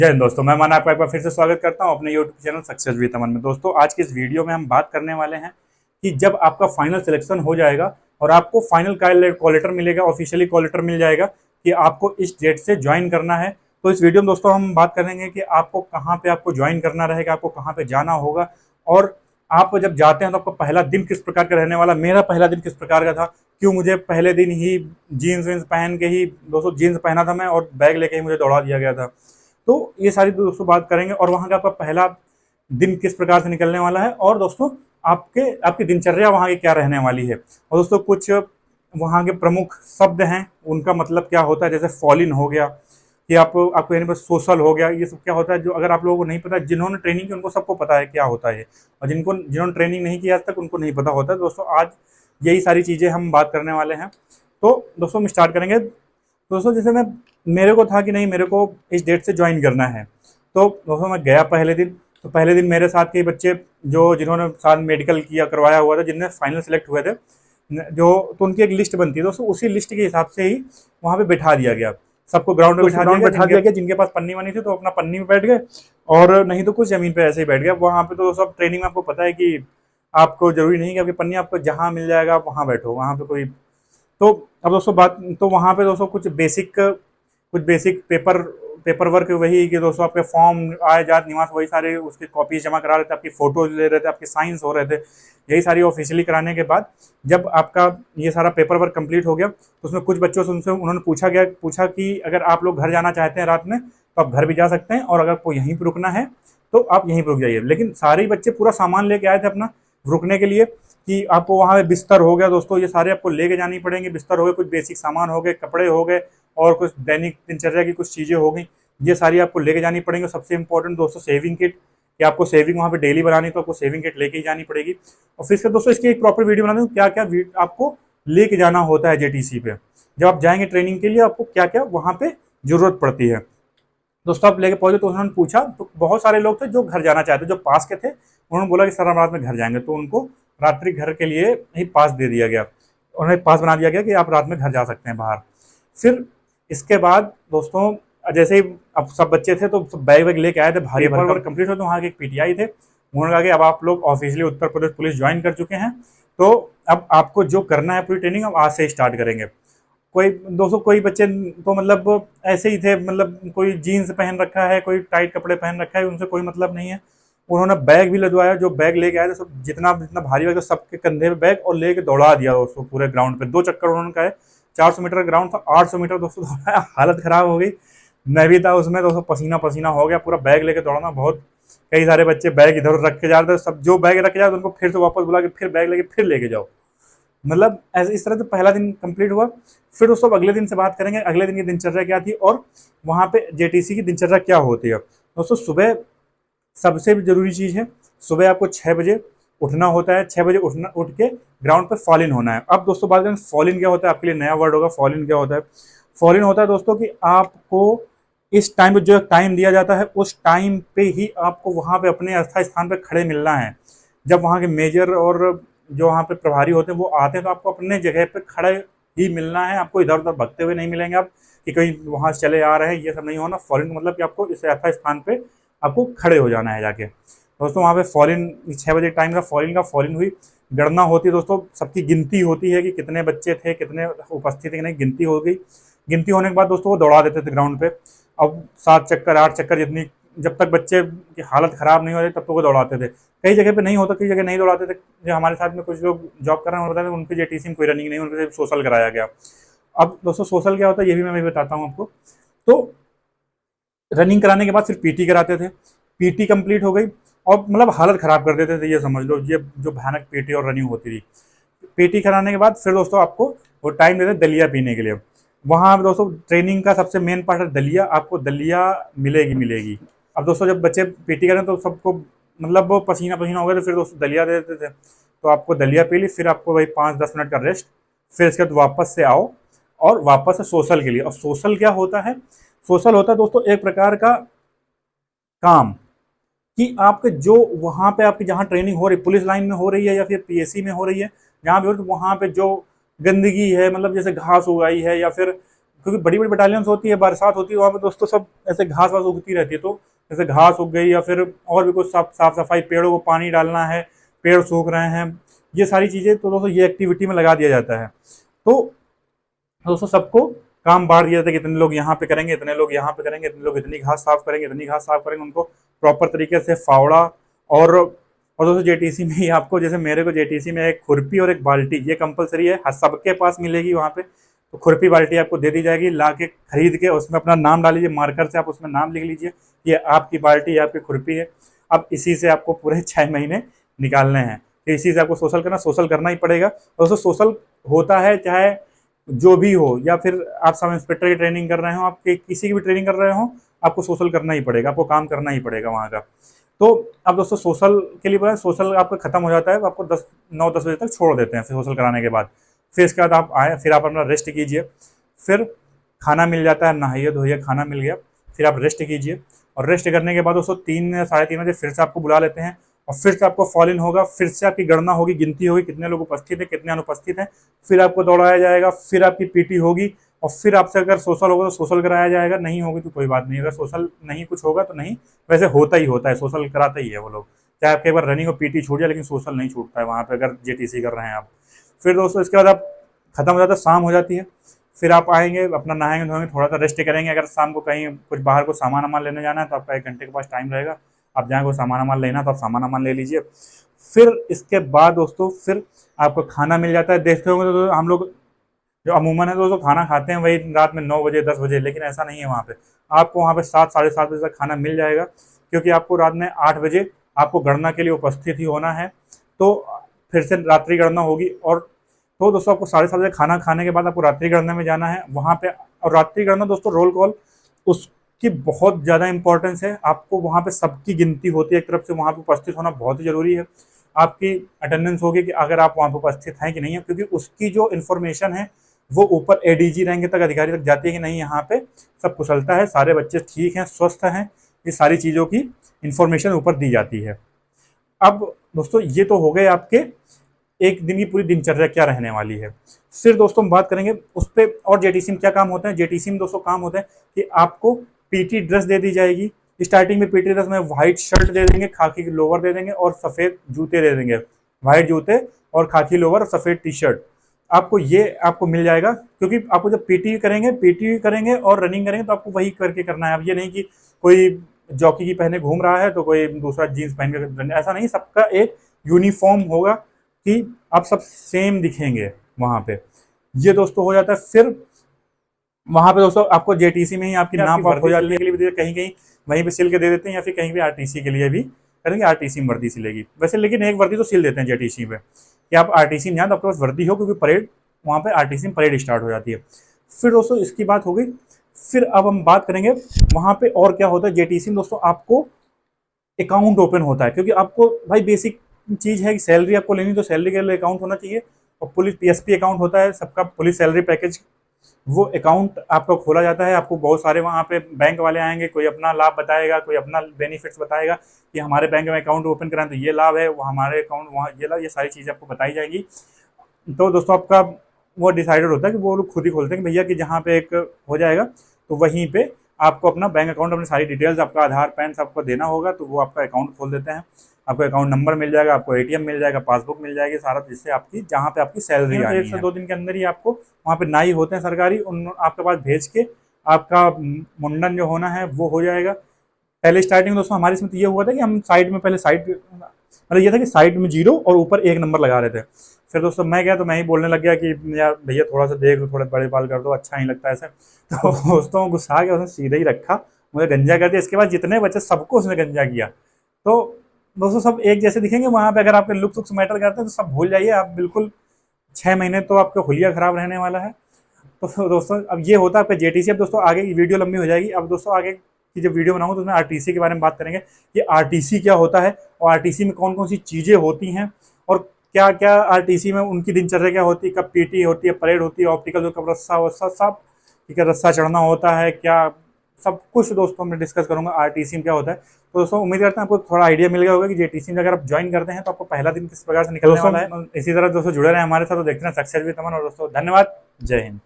जय हिंद दोस्तों, मैं मान आपका एक बार फिर से स्वागत करता हूं अपने यूट्यूब चैनल सक्सेस विद अमन में। दोस्तों, आज की इस वीडियो में हम बात करने वाले हैं कि जब आपका फाइनल सिलेक्शन हो जाएगा और आपको फाइनल कॉल लेटर मिलेगा, ऑफिशियली कॉल लेटर मिल जाएगा कि आपको इस डेट से ज्वाइन करना है। तो इस वीडियो में दोस्तों हम बात करेंगे कि आपको कहाँ पे आपको ज्वाइन करना रहेगा, आपको कहाँ पे जाना होगा, और आप जब जाते हैं तो आपका पहला दिन किस प्रकार का रहने वाला। मेरा पहला दिन किस प्रकार का था, क्यों मुझे पहले दिन ही जीन्स वीन्स पहन के ही, दोस्तों जीन्स पहना था मैं और बैग लेके ही मुझे दौड़ा दिया गया था। तो ये सारी दोस्तों बात करेंगे और वहाँ का आपका पहला दिन किस प्रकार से निकलने वाला है, और दोस्तों आपके आपकी दिनचर्या वहाँ की क्या रहने वाली है। और दोस्तों कुछ वहाँ के प्रमुख शब्द हैं, उनका मतलब क्या होता है, जैसे फॉलिन हो गया कि आपको यानी पर सोशल हो गया। ये सब क्या होता है, जो अगर आप लोगों को नहीं पता, जिन्होंने ट्रेनिंग की उनको सबको पता है क्या होता है, और जिन्होंने ट्रेनिंग नहीं की आज तक उनको नहीं पता होता है। दोस्तों आज यही सारी चीज़ें हम बात करने वाले हैं। तो दोस्तों हम स्टार्ट करेंगे। दोस्तों जैसे मेरे को था कि नहीं, मेरे को इस डेट से ज्वाइन करना है, तो दोस्तों मैं गया पहले दिन। तो पहले दिन मेरे साथ के बच्चे जिन्होंने साथ मेडिकल किया करवाया हुआ था, जिनने फाइनल सेलेक्ट हुए थे, तो उनकी एक लिस्ट बनती है दोस्तों, उसी लिस्ट के हिसाब से ही वहाँ पे बैठा दिया गया। सबको ग्राउंड में बैठा दिया गया। जिनके पास पन्नी वनी थी तो अपना पन्नी में बैठ गए, और नहीं तो कुछ जमीन पे ऐसे ही बैठ गए। वहाँ पे तो सब ट्रेनिंग में आपको पता है कि आपको जरूरी नहीं कि आपकी पन्नी आपको जहाँ मिल जाएगा आप वहाँ बैठो, वहाँ पे कोई। तो अब दोस्तों बात, तो वहाँ पे दोस्तों कुछ बेसिक पेपर वर्क वही कि दोस्तों आपके फॉर्म, आय जात निवास, वही सारे उसके कॉपीज जमा करा रहे थे, आपकी फोटोज ले रहे थे, आपके साइंस हो रहे थे। यही सारी ऑफिशियली कराने के बाद जब आपका ये सारा पेपर वर्क कंप्लीट हो गया, तो उसमें कुछ बच्चों से उनसे उन्होंने पूछा कि अगर आप लोग घर जाना चाहते हैं रात में तो आप घर भी जा सकते हैं, और अगर आपको यहीं पर रुकना है तो आप यहीं पर रुक जाइए। लेकिन सारे बच्चे पूरा सामान लेके आए थे अपना रुकने के लिए, कि आपको वहाँ पे बिस्तर हो गया दोस्तों, ये सारे आपको लेके जानी पड़ेंगे। बिस्तर हो गए, कुछ बेसिक सामान हो गए, कपड़े हो गए, और कुछ दैनिक दिनचर्या की कुछ चीज़ें हो गई, ये सारी आपको लेके जानी पड़ेंगी। सबसे इंपॉर्टेंट दोस्तों सेविंग किट, कि आपको सेविंग वहाँ पे डेली बनानी, तो आपको सेविंग किट लेके ही जानी पड़ेगी। और फिर इसके दोस्तों इसकी एक प्रॉपर वीडियो बना दूँ क्या क्या आपको लेके जाना होता है जेटीसी पे। जब आप जाएंगे ट्रेनिंग के लिए आपको क्या क्या वहाँ पे जरूरत पड़ती है। दोस्तों आप लेके पहुंचे तो उन्होंने पूछा, तो बहुत सारे लोग थे जो घर जाना चाहते, जो पास के थे, उन्होंने बोला कि सर हम रात में घर जाएंगे, तो उनको रात्रि घर के लिए ही पास दे दिया गया, उन्हें पास बना दिया गया कि आप रात में घर जा सकते हैं बाहर। फिर इसके बाद दोस्तों जैसे ही अब सब बच्चे थे तो सब बैग वैग लेके आए थे भारी भरकम। कंप्लीट हो तो वहाँ के एक पीटीआई थे, उन्होंने कहा कि अब आप लोग officially Uttar Pradesh police join कर चुके हैं, तो अब आपको जो करना है पूरी ट्रेनिंग अब आज से स्टार्ट करेंगे। कोई बच्चे तो मतलब ऐसे ही थे, मतलब कोई जीन्स पहन रखा है, कोई टाइट कपड़े पहन रखा है, उनसे कोई मतलब नहीं है। उन्होंने बैग भी लदवाया, जो बैग लेके आए थे सब, जितना जितना भारी बैग था सबके कंधे पे बैग, और लेके दौड़ा दिया दोस्तों पूरे ग्राउंड पे। 2 चक्कर उन्होंने कहा, 400 मीटर ग्राउंड था, 800 मीटर दोस्तों दौड़ाया, हालत खराब हो गई। मैं भी था उसमें दोस्तों, पसीना पसीना हो गया, पूरा बैग लेके दौड़ना बहुत। कई सारे बच्चे बैग इधर रख के जा रहे थे, सब जो बैग रख के जा रहे थे उनको फिर से वापस बुला के फिर बैग लेके फिर लेके जाओ। मतलब ऐसे इस तरह से पहला दिन कंप्लीट हुआ। फिर दोस्तों अगले दिन से बात करेंगे, अगले दिन की दिनचर्या क्या थी और वहाँ पे जेटीसी की दिनचर्या क्या होती है। दोस्तों सुबह सबसे जरूरी चीज़ है, सुबह आपको 6 बजे उठना होता है। 6 बजे उठ के ग्राउंड पे फॉल इन होना है। अब दोस्तों बात करें फॉल इन क्या होता है, आपके लिए नया वर्ड होगा। फॉल इन क्या होता है? फॉल इन होता है दोस्तों कि आपको इस टाइम पे जो टाइम दिया जाता है उस टाइम पे ही आपको वहाँ पे अपने यथास्थान स्थान पे खड़े मिलना है। जब वहाँ के मेजर और जो वहाँ पे प्रभारी होते हैं वो आते हैं तो आपको अपने जगह पे खड़े ही मिलना है, आपको इधर उधर भगते हुए नहीं मिलेंगे आप, कि कहीं वहाँ से चले आ रहे हैं, ये सब नहीं होना। फॉरेन मतलब कि आपको इस यथा स्थान पे आपको खड़े हो जाना है जाके। दोस्तों वहाँ पे फॉरेन 6 बजे टाइम का फॉरेन हुई, गणना होती है दोस्तों, सबकी गिनती होती है कि कितने बच्चे थे, कितने उपस्थित थे कि नहीं, गिनती हो गई। गिनती होने के बाद दोस्तों वो दौड़ा देते थे ग्राउंड पे। अब 7 चक्कर 8 चक्कर जितनी, जब तक बच्चे की हालत खराब नहीं हो रही तब तक वो दौड़ाते थे। कई जगह पे नहीं होता, कई जगह नहीं दौड़ाते थे। जो हमारे साथ में कुछ लोग जॉब कर रहे हैं उन्होंने बताया उनके जेटीसी में कोई रनिंग नहीं, उनके सिर्फ सोशल कराया गया। अब दोस्तों सोशल क्या होता है ये भी मैं बताता हूँ आपको। तो रनिंग कराने के बाद फिर पीटी कराते थे। पीटी कंप्लीट हो गई और मतलब हालत खराब कर देते थे, ये समझ लो, ये जो भयानक पीटी और रनिंग होती थी। पीटी कराने के बाद फिर दोस्तों आपको वो टाइम देते दलिया पीने के लिए। वहाँ पे दोस्तों ट्रेनिंग का सबसे मेन पार्ट है दलिया, आपको दलिया मिलेगी। अब दोस्तों जब बच्चे पीटी करें तो सबको मतलब वो पसीना पसीना हो गया, तो फिर दोस्तों दलिया दे देते थे, तो आपको दलिया पी ली। फिर आपको वही 5-10 मिनट का रेस्ट, फिर इसके बाद वापस से आओ और वापस से सोशल के लिए। और सोशल क्या होता है? सोशल होता है दोस्तों एक प्रकार का काम, कि आपके जो वहाँ पे आपकी जहाँ ट्रेनिंग हो रही, पुलिस लाइन में हो रही है या फिर पीएससी में हो रही है, जहाँ भी हो, तो वहाँ पे जो गंदगी है, मतलब जैसे घास उगाई है या फिर क्योंकि बड़ी बड़ी बटालियंस होती है, बरसात होती है, वहाँ पे दोस्तों सब ऐसे घास वास उगती रहती है, तो जैसे घास उग गई या फिर और भी कुछ साफ सफाई, पेड़ों को पानी डालना है, पेड़ सूख रहे हैं, ये सारी चीज़ें तो दोस्तों ये एक्टिविटी में लगा दिया जाता है। तो दोस्तों सबको काम बांट दिया जाता है कि इतने लोग यहाँ पे करेंगे, इतने लोग यहाँ पे करेंगे, इतने लोग इतनी घास साफ करेंगे, इतनी घास साफ करेंगे, उनको प्रॉपर तरीके से फावड़ा। और दोस्तों जेटीसी में ही आपको, जैसे मेरे को जेटीसी में एक खुरपी और एक बाल्टी ये कंपलसरी है, सबके पास मिलेगी वहाँ पे। तो खुरपी बाल्टी आपको दे दी जाएगी, ला के खरीद के उसमें अपना नाम डाल लीजिए, मार्कर से आप उसमें नाम लिख लीजिए, ये आपकी बाल्टी, ये आपकी खुरपी है। अब इसी से आपको पूरे 6 महीने निकालने हैं, तो इसी से आपको सोशल करना ही पड़ेगा। दोस्तों सोशल होता है चाहे जो भी हो, या फिर आप सब इंस्पेक्टर की ट्रेनिंग कर रहे हो, आप किसी की भी ट्रेनिंग कर रहे हो, आपको सोशल करना ही पड़ेगा, आपको काम करना ही पड़ेगा वहाँ का। तो अब दोस्तों सोशल के लिए बोला, सोशल आपका खत्म हो जाता है तो आपको 9-10 बजे तक छोड़ देते हैं फिर सोशल कराने के बाद। फिर इसके बाद आप आए, फिर आप अपना रेस्ट कीजिए, फिर खाना मिल जाता है, नहाइए धोइए, खाना मिल गया, फिर आप रेस्ट कीजिए। और रेस्ट करने के बाद दोस्तों 3 या 3:30 बजे फिर से आपको बुला लेते हैं, और फिर से आपको फॉल इन होगा, फिर से आपकी गणना होगी, गिनती होगी कितने लोग उपस्थित हैं, कितने अनुपस्थित हैं, फिर आपको दौड़ाया जाएगा, फिर आपकी पीटी होगी, और फिर आपसे अगर सोशल होगा तो सोशल कराया जाएगा, नहीं होगी तो कोई बात नहीं, अगर सोशल नहीं कुछ होगा तो नहीं, वैसे होता ही होता है, सोशल कराते ही है वो लोग, चाहे आपके एक बार रनिंग और पीटी छूट जाए लेकिन सोशल नहीं छूटता है वहाँ पे अगर जेटीसी कर रहे हैं आप। फिर दोस्तों इसके बाद आप खत्म हो जाता है, शाम हो जाती है, फिर आप आएंगे, अपना नहाएंगे धोएंगे, थोड़ा सा रेस्ट करेंगे। अगर शाम को कहीं कुछ बाहर को सामान वामान लेने जाना है तो आपका 1 घंटे के पास टाइम रहेगा, आप जहाँ को सामान वामान लेना तो आप सामान वामान ले लीजिए। फिर इसके बाद दोस्तों फिर आपको खाना मिल जाता है। देखते होंगे तो हम लोग जो अमूमन है दोस्तों खाना खाते हैं वही रात में 9 बजे 10 बजे, लेकिन ऐसा नहीं है वहाँ पे। आपको वहाँ पे 7 साढ़े 7 बजे तक खाना मिल जाएगा, क्योंकि आपको रात में 8 बजे आपको गणना के लिए उपस्थित ही होना है, तो फिर से रात्रि गणना होगी। और तो दोस्तों आपको 7:30 बजे खाना खाने के बाद आपको रात्रि गणना में जाना है वहाँ पे। और रात्रि गणना दोस्तों रोल कॉल उसकी बहुत ज़्यादा इंपॉर्टेंस है, आपको वहाँ पे सबकी गिनती होती है, एक तरफ से वहाँ पे उपस्थित होना बहुत ही ज़रूरी है। आपकी अटेंडेंस होगी कि अगर आप वहाँ पे उपस्थित हैं कि नहीं है, क्योंकि उसकी जो इन्फॉर्मेशन है वो ऊपर एडीजी रैंक तक, अधिकारी तक जाती है कि नहीं यहाँ पे सब कुशलता है, सारे बच्चे ठीक हैं, स्वस्थ हैं, ये सारी चीज़ों की इन्फॉर्मेशन ऊपर दी जाती है। अब दोस्तों ये तो हो गए आपके एक दिन की पूरी दिनचर्या क्या रहने वाली है। फिर दोस्तों हम बात करेंगे उस पर और जेटीसी में क्या काम होता है। जेटीसी में दोस्तों काम होता है कि आपको पीटी ड्रेस दे दी जाएगी। स्टार्टिंग में पीटी ड्रेस में व्हाइट शर्ट दे देंगे, खाकी लोवर दे देंगे और सफ़ेद जूते दे देंगे, व्हाइट जूते और खाकी लोवर और सफ़ेद टी शर्ट आपको मिल जाएगा। क्योंकि आपको जब पीटी करेंगे और रनिंग करेंगे तो आपको वही करके करना है। अब ये नहीं कि कोई जॉकी की पहने घूम रहा है तो कोई दूसरा जीन्स पहन कर, ऐसा नहीं, सबका एक यूनिफॉर्म होगा कि आप सब सेम दिखेंगे वहाँ पे। ये दोस्तों हो जाता है। फिर वहाँ पे दोस्तों आपको जेटीसी में ही आपकी नाम हो जाने के लिए भी कहीं कहीं वहीं पे सिल के दे देते हैं, या फिर कहीं भी आरटीसी के लिए भी करेंगे, आरटीसी में वर्दी सिलेगी वैसे, लेकिन एक वर्दी तो सिल देते हैं जेटीसी पे कि आप आरटीसी में जाए तो आपके पास वर्दी हो, क्योंकि परेड वहाँ पे आरटीसी में परेड स्टार्ट हो जाती है। फिर दोस्तों इसकी बात हो गई। फिर अब हम बात करेंगे वहाँ पे और क्या होता है जेटीसी में। दोस्तों आपको अकाउंट ओपन होता है, क्योंकि आपको भाई बेसिक चीज़ है कि सैलरी आपको लेनी, तो सैलरी के लिए अकाउंट होना चाहिए। और पुलिस पीएसपी अकाउंट होता है सबका, पुलिस सैलरी पैकेज, वो अकाउंट आपका खोला जाता है। आपको बहुत सारे वहाँ पे बैंक वाले आएंगे, कोई अपना लाभ बताएगा, कोई अपना बेनिफिट्स बताएगा कि हमारे बैंक में अकाउंट ओपन कराएं तो ये लाभ है, वो हमारे अकाउंट वहाँ ये लाभ, ये सारी चीज़ें आपको बताई जाएगी। तो दोस्तों आपका वो डिसाइडेड होता है कि वो लोग खुद ही खोलते हैं कि भैया कि जहाँ पे एक हो जाएगा तो वहीं पे आपको अपना बैंक अकाउंट, अपनी सारी डिटेल्स, आपका आधार पैन सबको देना होगा, तो वो आपका अकाउंट खोल देते हैं। आपको अकाउंट नंबर मिल जाएगा, आपको एटीएम मिल जाएगा, पासबुक मिल जाएगी, सारा, जिससे आपकी जहाँ पे आपकी सैलरी आनी है 1 से 2 दिन के अंदर ही आपको वहाँ पे नाई होते हैं सरकारी, उन आपके पास भेज के आपका मुंडन जो होना है वो हो जाएगा। पहले स्टार्टिंग दोस्तों हमारे इसमें तो ये हुआ था कि हम साइड में पहले मतलब ये था कि साइड में 0 और ऊपर 1 नंबर लगा रहे थे। फिर दोस्तों मैं गया तो मैं ही बोलने लग गया कि यार भैया थोड़ा सा देख लो, थोड़े बड़े बाल कर दो, अच्छा नहीं लगता ऐसे। तो दोस्तों गुस्सा आ गया, उसने सीधा ही रखा, मुझे गंजा कर दिया। इसके बाद जितने बच्चे सबको उसने गंजा किया। तो दोस्तों सब एक जैसे दिखेंगे वहाँ पे। अगर आपके लुक्स वुक्स मैटर करते हैं तो सब भूल जाइए आप, बिल्कुल 6 महीने तो आपका हुलिया खराब रहने वाला है। तो दोस्तों अब ये होता है आपका जेटीसी। अब दोस्तों आगे की वीडियो लंबी हो जाएगी, अब दोस्तों आगे की जब वीडियो बनाऊंगा तो उसमें आरटीसी के बारे में बात करेंगे कि आरटीसी क्या होता है और आरटीसी में कौन कौन सी चीज़ें होती हैं और क्या क्या आरटीसी में उनकी दिनचर्या क्या होती है, कब पीटी होती है, परेड होती है, ऑप्टिकल कब रस्सा वस्सा सब, ठीक है, रस्सा चढ़ना होता है क्या, सब कुछ दोस्तों मैं डिस्कस करूंगा आरटीसी में क्या होता है। तो दोस्तों उम्मीद करता हूं आपको थोड़ा आइडिया मिल गया होगा कि जेटीसी में अगर आप ज्वाइन करते हैं तो आपको पहला दिन किस प्रकार से निकलने वाला है। इसी तरह दोस्तों जुड़े रहे हमारे साथ, तो देखते हैं सक्सेस विद अमन। और दोस्तों धन्यवाद, जय हिंद।